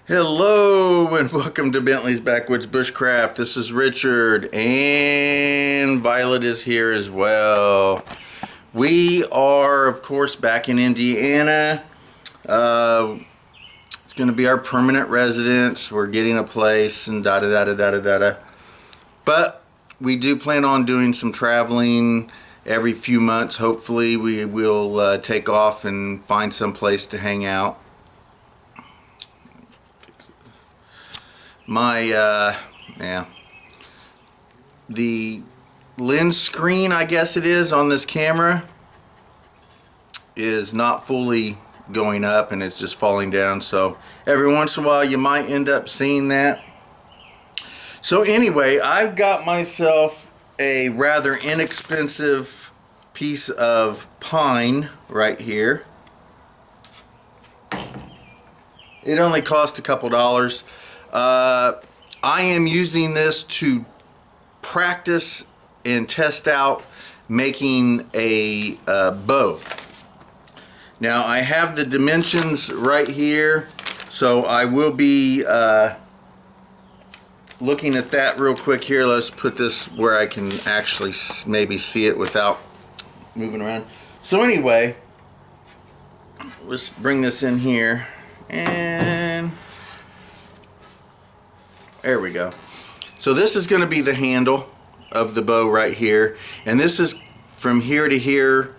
Hello and welcome to Bentley's Backwoods Bushcraft. This is Richard and Violet is here as well. We are, of course, back in Indiana. It's going to be our permanent residence. We're getting a place and da-da-da-da-da-da-da. But we do plan on doing some traveling every few months. Hopefully we will take off and find some place to hang out. The lens screen, I guess it is, on this camera is not fully going up and it's just falling down, so every once in a while you might end up seeing that. So anyway, I've got myself a rather inexpensive piece of pine right here. It only cost a couple dollars. I am using this to practice and test out making a bow. Now I have the dimensions right here, so I will be looking at that real quick here. Let's put this where I can actually maybe see it without moving around. So anyway, let's bring this in here and there we go. So this is going to be the handle of the bow right here, and this is from here to here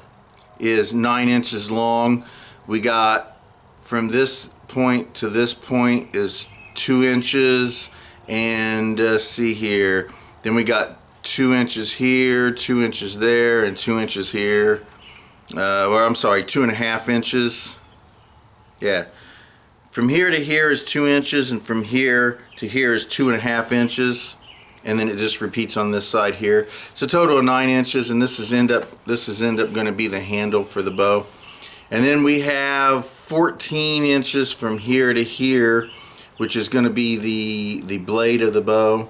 is 9 inches long. We got from this point to this point is 2 inches, and see here, then we got 2 inches here, 2 inches there, and 2 inches here. Or I'm sorry, 2.5 inches. Yeah. From here to here is 2 inches, and from here to here is 2.5 inches, and then it just repeats on this side here. So total of 9 inches, and this is end up going to be the handle for the bow. And then we have 14 inches from here to here, which is going to be the blade of the bow,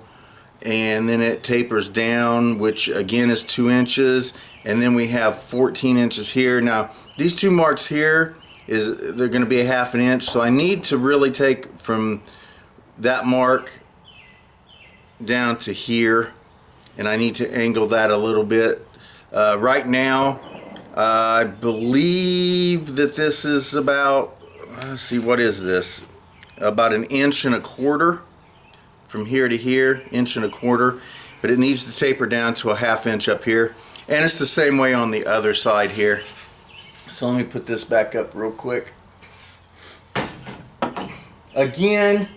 and then it tapers down, which again is 2 inches, and then we have 14 inches here. Now these two marks here they're going to be a 1/2 inch, so I need to really take from that mark down to here, and I need to angle that a little bit. Right now I believe that this is about, let's see, what is this, about 1.25 inches from here to here, 1.25 inches, but it needs to taper down to a 1/2 inch up here, and it's the same way on the other side here. So let me put this back up real quick. Again,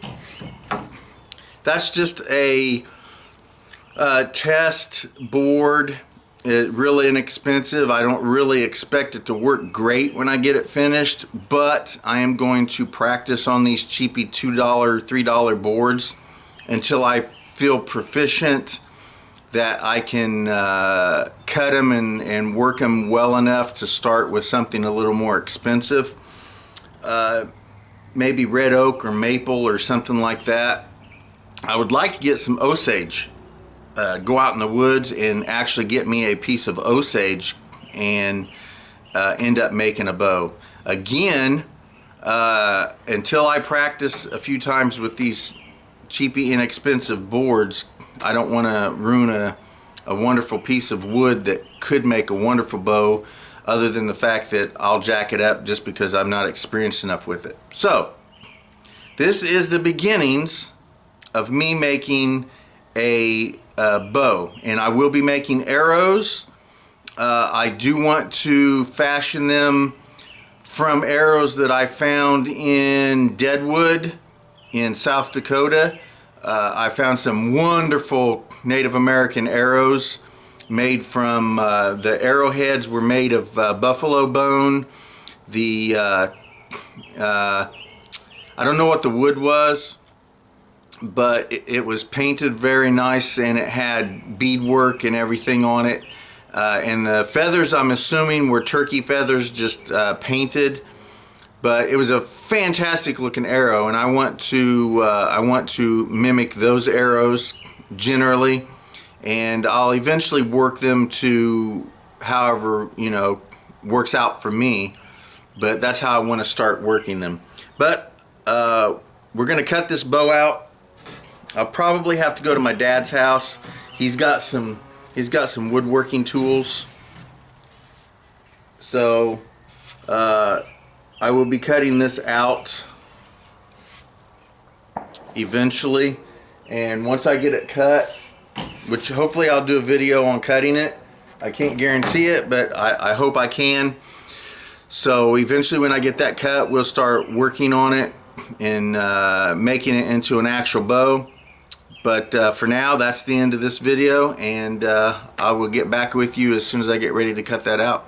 that's just a test board. It's really inexpensive. I don't really expect it to work great when I get it finished, but I am going to practice on these cheapy $2, $3 boards until I feel proficient that I can cut them and work them well enough to start with something a little more expensive. Maybe red oak or maple or something like that. I would like to get some Osage. Go out in the woods and actually get me a piece of Osage and end up making a bow. Again, until I practice a few times with these cheapy inexpensive boards, I don't want to ruin a wonderful piece of wood that could make a wonderful bow, other than the fact that I'll jack it up just because I'm not experienced enough with it. So this is the beginnings of me making a bow, and I will be making arrows. I do want to fashion them from arrows that I found in Deadwood in South Dakota. I found some wonderful Native American arrows made from, the arrowheads were made of buffalo bone. I don't know what the wood was, but it was painted very nice, and it had beadwork and everything on it. And the feathers, I'm assuming, were turkey feathers, just painted. But it was a fantastic looking arrow, and I want to mimic those arrows generally, and I'll eventually work them to however, you know, works out for me. But that's how I want to start working them. But we're gonna cut this bow out. I'll probably have to go to my dad's house. He's got some woodworking tools. So I will be cutting this out eventually, and once I get it cut, which hopefully I'll do a video on cutting it. I can't guarantee it, but I hope I can. So eventually when I get that cut, we'll start working on it and making it into an actual bow. But for now, that's the end of this video, and I will get back with you as soon as I get ready to cut that out.